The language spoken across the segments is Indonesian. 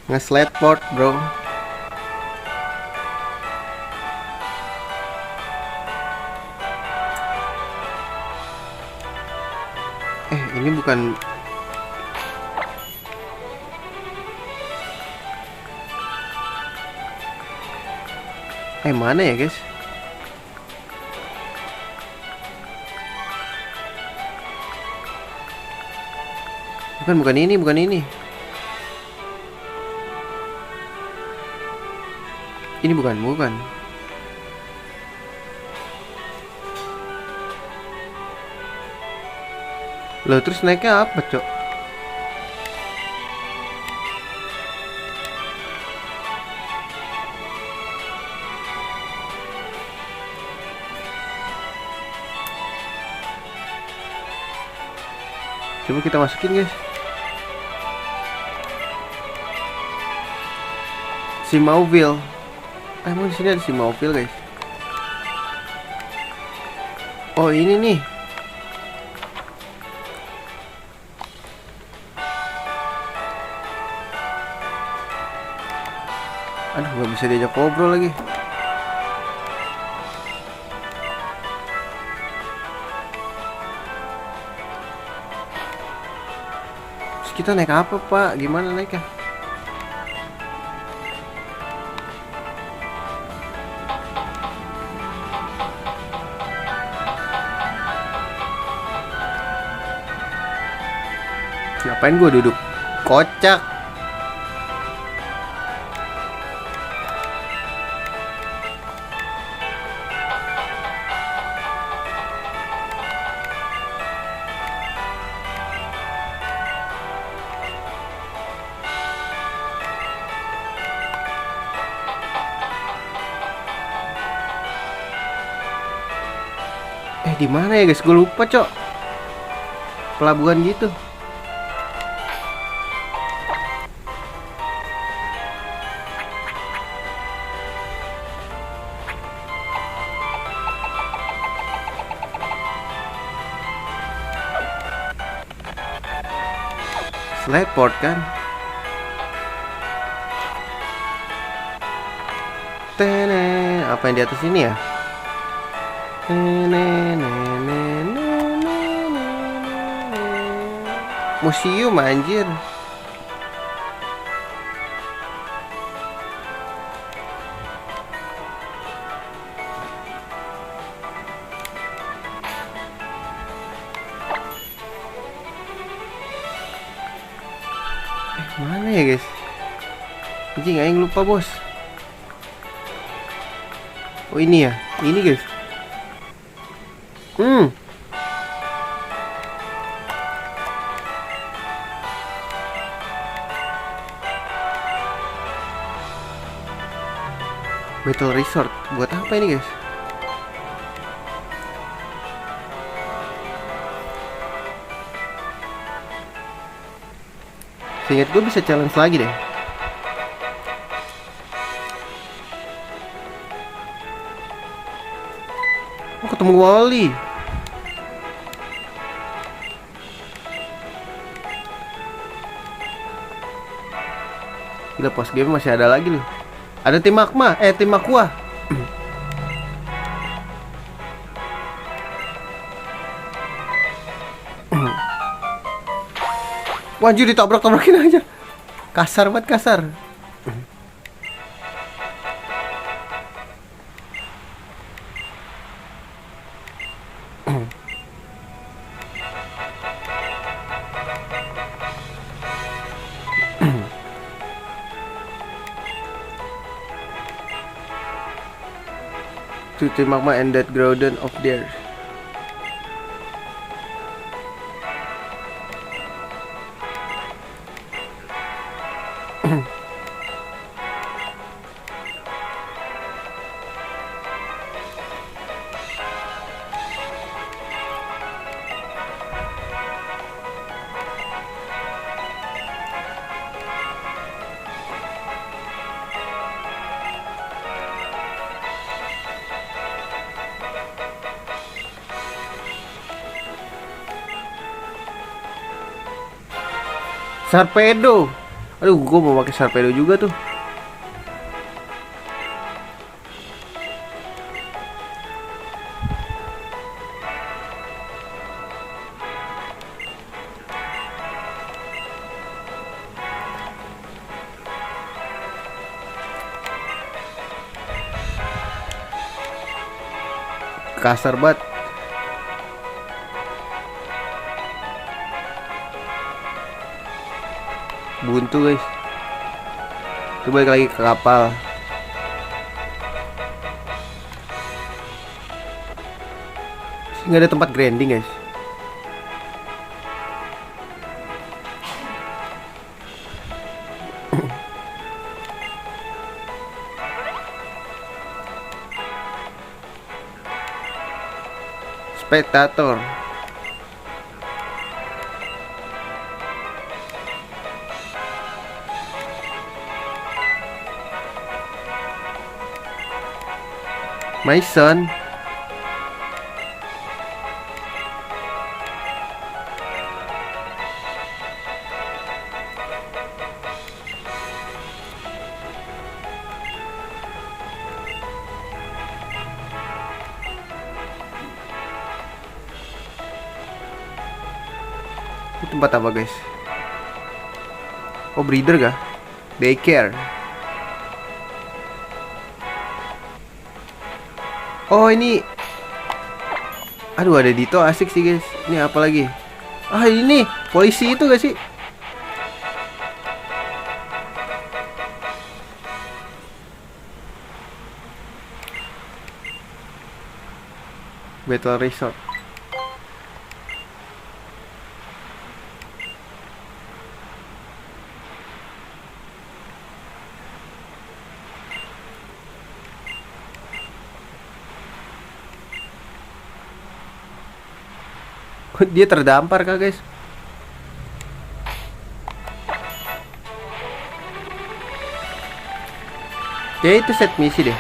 Nge-slide port, bro. Ini bukan. Mana ya, guys? Bukan ini. Ini bukan. Loh, terus naiknya apa, Cok? Coba kita masukin, guys. Si Mauville. Emang di sini ada si Mauville, guys. Oh, ini nih. Aduh, gak bisa diajak ngobrol lagi. Terus kita naik apa, Pak? Gimana naiknya? Ngapain gue duduk? Kocak. Di mana ya, guys? Gue lupa, Cok. Pelabuhan gitu. Slide port kan? Apa yang di atas ini ya? Museum, anjir. Mana ya, guys? Anjing, aing lupa, bos. Oh, ini ya. Ini, guys. Battle Resort. Buat apa ini, guys? Seingat gue bisa challenge lagi deh. Oh, ketemu Wally. Gila, post game masih ada lagi loh. Ada tim Magma, tim Aqua. Wah, anjir, ditabrak-tabrakin aja. Kasar banget, kasar. To Team Magma and that Groudon of theirs. Sarpedo. Aduh, gue mau pakai Sharpedo juga tuh. Kasar banget. Buntu guys. Kita balik lagi ke kapal. Nggak ada tempat grinding guys. Spektator. My son. Itu tempat apa guys? Oh, breeder kah? Daycare. Oh, ini. Aduh, ada Dito, asik sih guys. Ini apa lagi? Ah, ini polisi itu gak sih? Battle Resort. Dia terdampar kah guys? Ya itu set misi deh.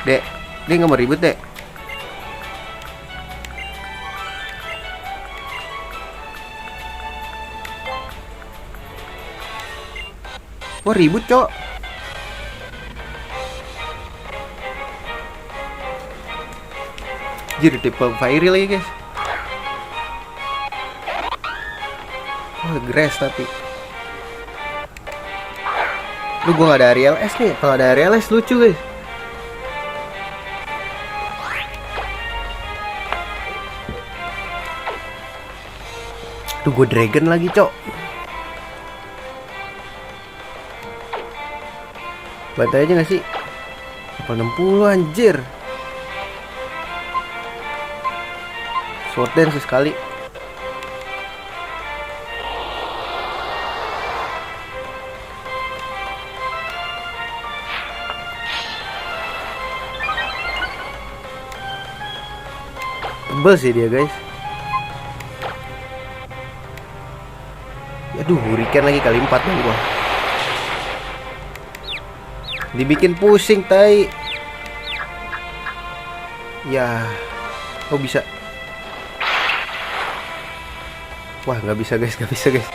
Dek, dia nggak mau ribut dek. Wah, ribut cok. Jadi tipe fiery lagi guys. Oh, grass tapi. Lu gua gak ada Ariel S nih. Kalau ada Ariel S lucu guys. Tuh gue dragon lagi cok. Bantai aja gak sih? 60 anjir. Sword dance sekali. Tebel sih dia guys. Aduh, hurricane lagi kali 4 dong gua. Dibikin pusing tai. Ya, kok bisa? Wah, nggak bisa guys, nggak bisa guys.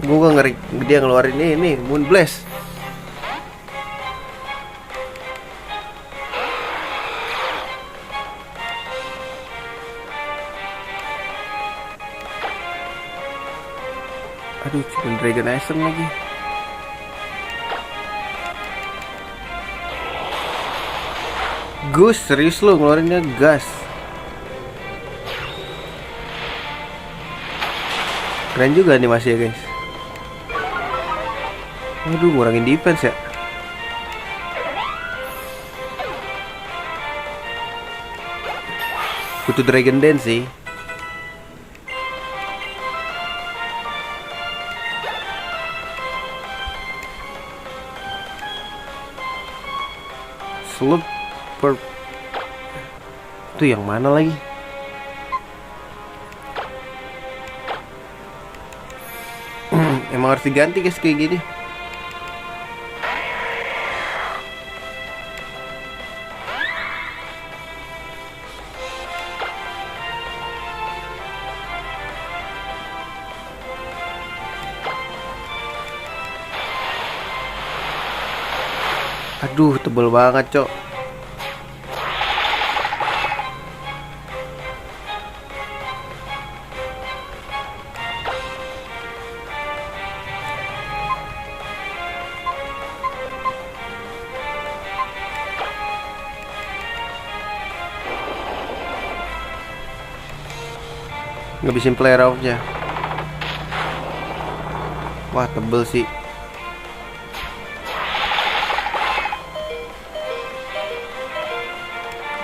Gue ngeri dia ngeluarin ini Moon Blast. Aduh, cuma Dragon Ascent lagi. Gus, serius lu ngeluarinnya gas. Keren juga animasi ya guys. Aduh, ngurangin defense ya. Butuh Dragon Dance sih. Super. Itu yang mana lagi? Emang harus diganti guys kayak gini. Aduh, tebel banget, Cok. Ngabisin player off-nya. Wah, tebel sih.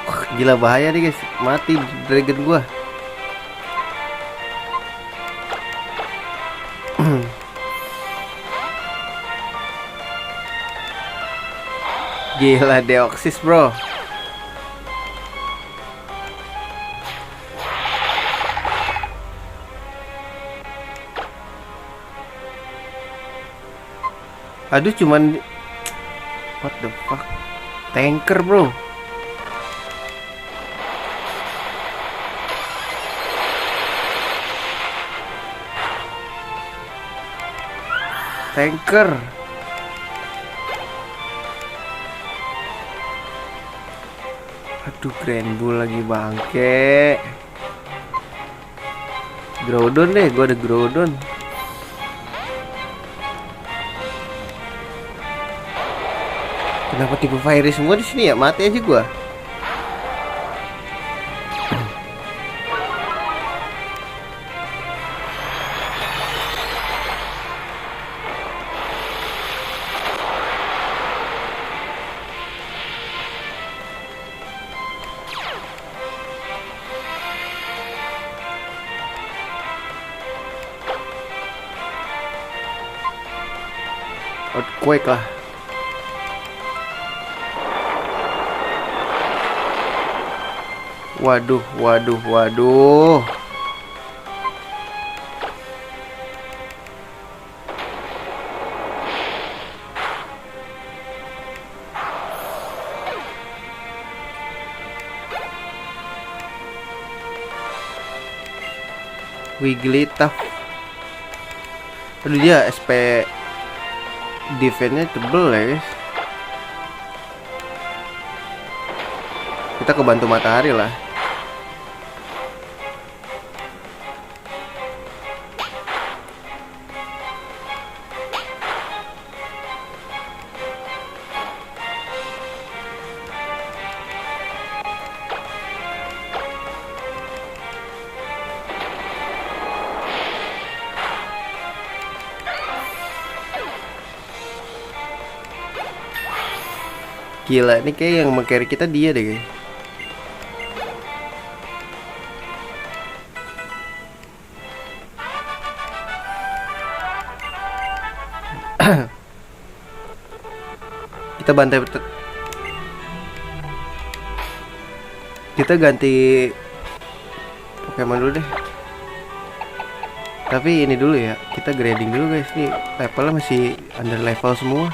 Wah, gila bahaya nih guys. Mati dragon gua. Gila Deoxys, bro. Aduh, cuman what the fuck? Tanker, bro. Tanker. Aduh, Grand Bull lagi bangke. Groudon deh, gua ada Groudon. Kenapa tipe fiery semua di sini ya? Mati aja gua. Earthquake lah. Waduh, waduh, waduh. Wigglytuff. Aduh, dia SP defense-nya tebel ya guys. Kita kebantu matahari lah. Gila, ini kayak yang meng-carry kita dia deh guys. Kita bantai. Kita ganti Pokemon dulu deh. Tapi ini dulu ya, kita grading dulu guys. Nih levelnya masih under level semua.